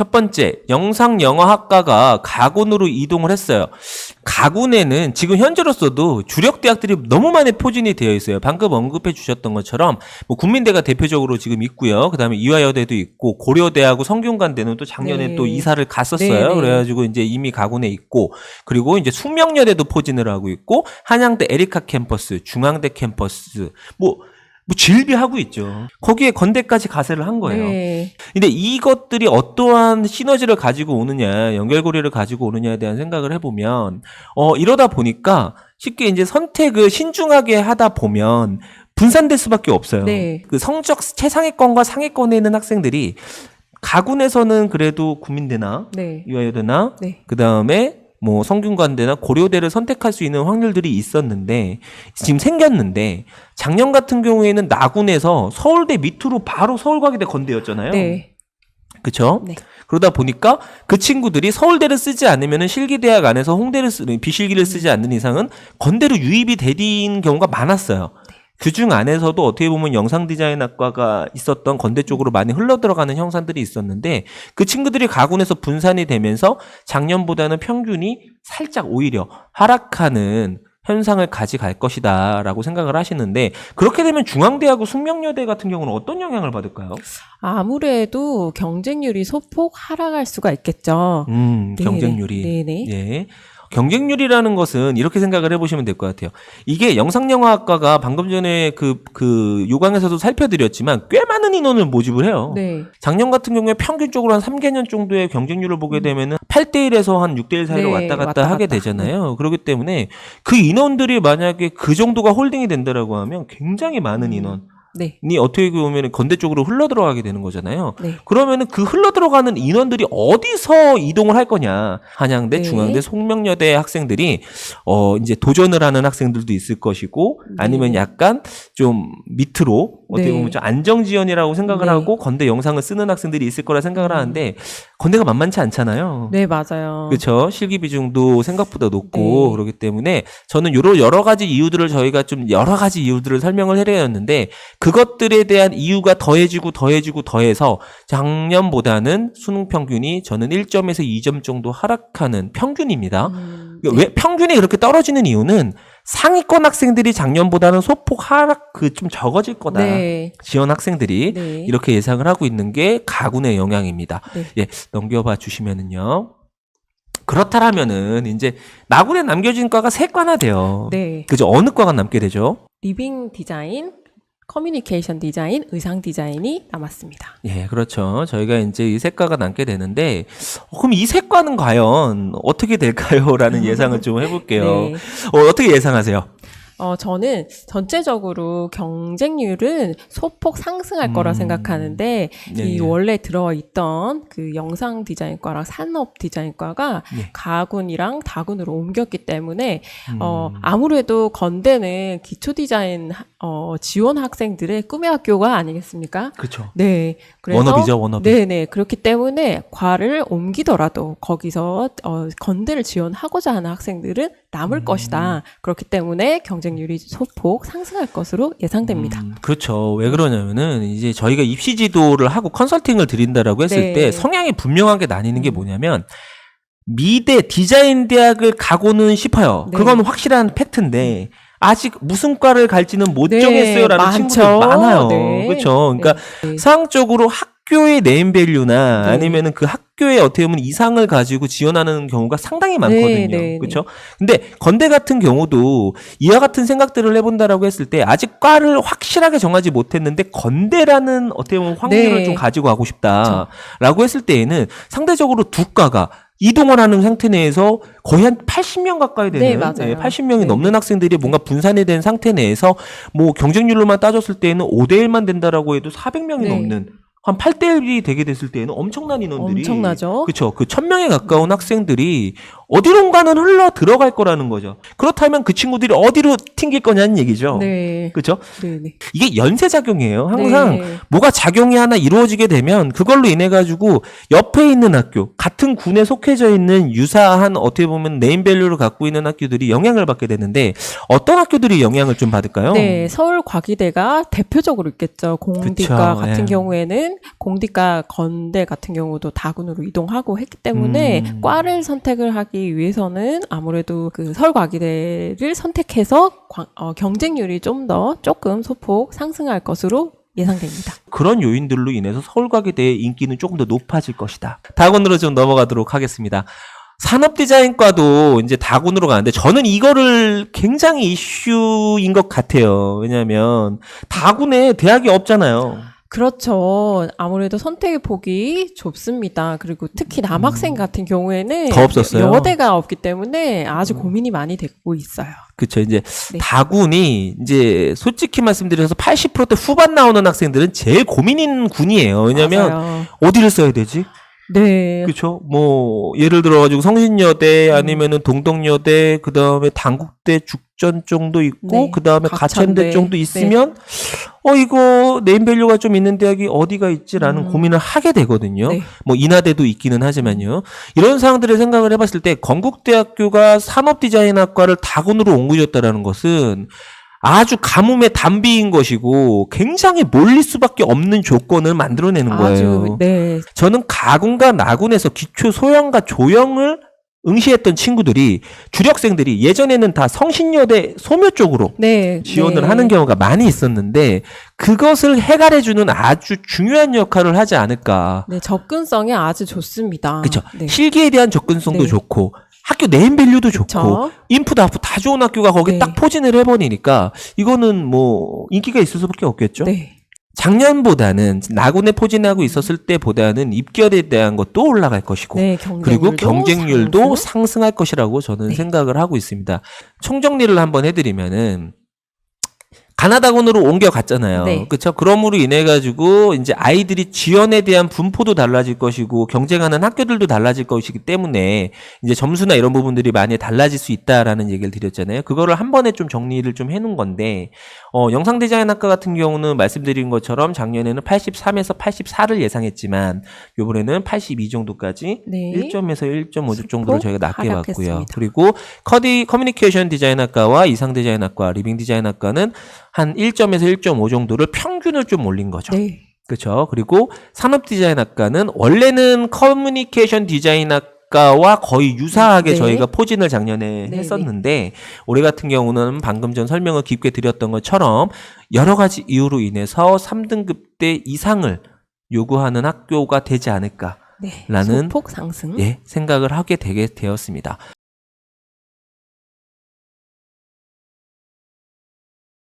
첫 번째, 영상영어학과가 가군으로 이동을 했어요. 가군에는 지금 현재로서도 주력 대학들이 너무 많이 포진이 되어 있어요. 방금 언급해 주셨던 것처럼 뭐 국민대가 대표적으로 지금 있고요. 그다음에 이화여대도 있고 고려대하고 성균관대는 또 작년에 네. 또 이사를 갔었어요. 네네. 그래가지고 이제 이미 가군에 있고, 그리고 이제 숙명여대도 포진을 하고 있고, 한양대 에리카 캠퍼스, 중앙대 캠퍼스, 뭐 질비하고 있죠. 거기에 건대까지 가세를 한 거예요. 네. 근데 이것들이 어떠한 시너지를 가지고 오느냐, 연결고리를 가지고 오느냐에 대한 생각을 해보면, 이러다 보니까 쉽게 이제 선택을 신중하게 하다 보면 분산될 수밖에 없어요. 네. 그 성적 최상위권과 상위권에 있는 학생들이 가군에서는 그래도 국민대나 네. 이화여대나 네. 그 다음에 뭐 성균관대나 고려대를 선택할 수 있는 확률들이 있었는데, 지금 생겼는데, 작년 같은 경우에는 나군에서 서울대 밑으로 바로 서울과기대 건대였잖아요. 네. 그쵸? 네. 그러다 보니까 그 친구들이 서울대를 쓰지 않으면 실기대학 안에서 비실기를 쓰지 않는 이상은 건대로 유입이 되는 경우가 많았어요. 그중 안에서도 어떻게 보면 영상 디자인학과가 있었던 건대 쪽으로 많이 흘러들어가는 형상들이 있었는데, 그 친구들이 가군에서 분산이 되면서 작년보다는 평균이 살짝 오히려 하락하는 현상을 가져갈 것이다 라고 생각을 하시는데, 그렇게 되면 중앙대하고 숙명여대 같은 경우는 어떤 영향을 받을까요? 아무래도 경쟁률이 소폭 하락할 수가 있겠죠. 경쟁률이. 네네. 예. 경쟁률이라는 것은 이렇게 생각을 해보시면 될 것 같아요. 이게 영상영화학과가 방금 전에 그 요강에서도 살펴드렸지만 꽤 많은 인원을 모집을 해요. 네. 작년 같은 경우에 평균적으로 한 3개년 정도의 경쟁률을 보게 되면은 8대1에서 한 6대1 사이로 네, 왔다 갔다 왔다 하게 갔다. 되잖아요. 그렇기 때문에 그 인원들이 만약에 그 정도가 홀딩이 된다라고 하면 굉장히 많은 인원. 네. 이 어떻게 보면 건대 쪽으로 흘러 들어가게 되는 거잖아요. 네. 그러면은 그 흘러 들어가는 인원들이 어디서 이동을 할 거냐? 한양대, 네. 중앙대, 숙명여대 학생들이 이제 도전을 하는 학생들도 있을 것이고, 아니면 네. 약간 좀 밑으로 어떻게 네. 보면 좀 안정 지연이라고 생각을 네. 하고 건대 영상을 쓰는 학생들이 있을 거라 생각을 하는데, 건대가 만만치 않잖아요. 네, 맞아요. 그렇죠. 실기 비중도 생각보다 높고 네. 그렇기 때문에 저는 여러 가지 이유들을 저희가 좀 여러 가지 이유들을 설명을 해드렸는데, 그것들에 대한 이유가 더해서 작년보다는 수능 평균이 저는 1점에서 2점 정도 하락하는 평균입니다. 왜 평균이 그렇게 떨어지는 이유는 상위권 학생들이 작년보다는 소폭 하락 좀 적어질 거다. 네. 지원 학생들이 네. 이렇게 예상을 하고 있는 게 가군의 영향입니다. 네. 예, 넘겨봐 주시면은요. 그렇다라면은 이제 나군에 남겨진 과가 3과나 돼요. 네. 그죠? 어느 과가 남게 되죠? 리빙 디자인, 커뮤니케이션 디자인, 의상 디자인이 남았습니다. 예, 그렇죠. 저희가 이제 이 3과가 남게 되는데, 그럼 이 3과는 과연 어떻게 될까요? 라는 예상을 좀 해볼게요. 네. 어떻게 예상하세요? 저는 전체적으로 경쟁률은 소폭 상승할 거라 생각하는데, 예, 이 예. 원래 들어있던 그 영상 디자인과랑 산업 디자인과가 예. 가군이랑 다군으로 옮겼기 때문에, 아무래도 건대는 기초 디자인, 지원 학생들의 꿈의 학교가 아니겠습니까? 그렇죠. 네. 그래서 워너비죠, 워너비. 네네. 그렇기 때문에 과를 옮기더라도 거기서 건대를 지원하고자 하는 학생들은 남을 것이다. 그렇기 때문에 경쟁률이 소폭 상승할 것으로 예상됩니다. 그렇죠. 왜 그러냐면은 이제 저희가 입시 지도를 하고 컨설팅을 드린다라고 했을 네. 때 성향이 분명하게 나뉘는 게 뭐냐면, 미대 디자인 대학을 가고는 싶어요. 네. 그건 확실한 팩트인데 아직 무슨 과를 갈지는 못 네, 정했어요라는 많죠. 친구들 많아요. 네. 그렇죠. 그러니까 네. 사항적으로 학교의 네임밸류나 네. 아니면은 그 학교의 어떻게 보면 이상을 가지고 지원하는 경우가 상당히 많거든요. 네. 그렇죠? 근데 건대 같은 경우도 이와 같은 생각들을 해본다라고 했을 때 아직 과를 확실하게 정하지 못했는데 건대라는 어떻게 보면 확률을 네. 좀 가지고 가고 싶다라고 했을 때에는 상대적으로 두 과가 이동을 하는 상태 내에서 거의 한 80명 가까이 되는, 네, 맞아요. 80명이 네. 넘는 학생들이 뭔가 분산이 된 상태 내에서 뭐 경쟁률로만 따졌을 때에는 5대1만 된다라고 해도 400명이 네. 넘는, 한 8대1이 되게 됐을 때에는 엄청난 인원들이, 엄청나죠. 그렇죠. 그 1000명에 가까운 학생들이 어디론가는 흘러 들어갈 거라는 거죠. 그렇다면 그 친구들이 어디로 튕길 거냐는 얘기죠. 네. 그렇죠? 네, 네. 이게 연쇄작용이에요. 항상 네. 뭐가 작용이 하나 이루어지게 되면 그걸로 인해 가지고 옆에 있는 학교, 같은 군에 속해져 있는 유사한 어떻게 보면 네임밸류를 갖고 있는 학교들이 영향을 받게 되는데 어떤 학교들이 영향을 좀 받을까요? 네, 서울 과기대가 대표적으로 있겠죠. 공디과 그쵸, 같은 예. 경우에는 공디과 건대 같은 경우도 다군으로 이동하고 했기 때문에 과를 선택을 하기 위해서는 아무래도 그 서울 과기대를 선택해서 경쟁률이 좀 더 조금 소폭 상승할 것으로 예상됩니다. 그런 요인들로 인해서 서울과기대의 인기는 조금 더 높아질 것이다. 다군으로 좀 넘어가도록 하겠습니다. 산업디자인과도 이제 다군으로 가는데 저는 이거를 굉장히 이슈인 것 같아요. 왜냐하면 다군에 대학이 없잖아요. 그렇죠. 아무래도 선택의 폭이 좁습니다. 그리고 특히 남학생 같은 경우에는 더 없었어요? 여대가 없기 때문에 아주 고민이 많이 되고 있어요. 그쵸. 이제 네. 다군이 이제 솔직히 말씀드려서 80%대 후반 나오는 학생들은 제일 고민인 군이에요. 왜냐면 맞아요. 어디를 써야 되지? 네. 그렇죠. 뭐 예를 들어 가지고 성신여대 아니면은 동덕여대 그다음에 단국대 죽전 정도 있고 네. 그다음에 가천대 가천대. 정도 있으면 이거 네임밸류가 좀 있는 대학이 어디가 있지라는 고민을 하게 되거든요. 네. 뭐 인하대도 있기는 하지만요. 이런 상황들을 생각을 해봤을 때 건국대학교가 산업디자인학과를 다군으로 옮겨줬다라는 것은 아주 가뭄의 단비인 것이고 굉장히 몰릴 수밖에 없는 조건을 만들어내는 거예요. 아주 네. 저는 가군과 나군에서 기초 소형과 조형을 응시했던 친구들이 주력생들이 예전에는 다 성신여대 소묘 쪽으로 네. 지원을 네. 하는 경우가 많이 있었는데 그것을 해결해주는 아주 중요한 역할을 하지 않을까. 네, 접근성이 아주 좋습니다. 그렇죠. 네. 실기에 대한 접근성도 네. 좋고 학교 네임밸류도 좋고 그쵸. 인풋 아웃풋 다 좋은 학교가 거기 네. 딱 포진을 해버리니까 이거는 뭐 인기가 있을 수밖에 없겠죠. 네. 작년보다는 나군에 포진하고 있었을 때보다는 입결에 대한 것도 올라갈 것이고 네, 그리고 경쟁률도 상승. 상승할 것이라고 저는 네. 생각을 하고 있습니다. 총정리를 한번 해드리면은 가나다군으로 옮겨갔잖아요. 네. 그렇죠? 그럼으로 인해 가지고 이제 아이들이 지원에 대한 분포도 달라질 것이고 경쟁하는 학교들도 달라질 것이기 때문에 이제 점수나 이런 부분들이 많이 달라질 수 있다라는 얘기를 드렸잖아요. 그거를 한 번에 좀 정리를 좀 해놓은 건데 영상 디자인학과 같은 경우는 말씀드린 것처럼 작년에는 83에서 84를 예상했지만 이번에는 82 정도까지 네. 1점에서 1.5점 정도를 저희가 낮게 봤고요. 하락했습니다. 그리고 커뮤니케이션 디자인학과와 이상 디자인학과, 리빙 디자인학과는 한 1점에서 1.5 정도를 평균을 좀 올린 거죠. 네. 그렇죠. 그리고 산업 디자인학과는 원래는 커뮤니케이션 디자인학과와 거의 유사하게 네. 저희가 포진을 작년에 네, 했었는데 올해 같은 경우는 방금 전 설명을 깊게 드렸던 것처럼 여러 가지 이유로 인해서 3등급대 이상을 요구하는 학교가 되지 않을까 네. 라는 소폭 상승. 생각을 하게 되게 되었습니다.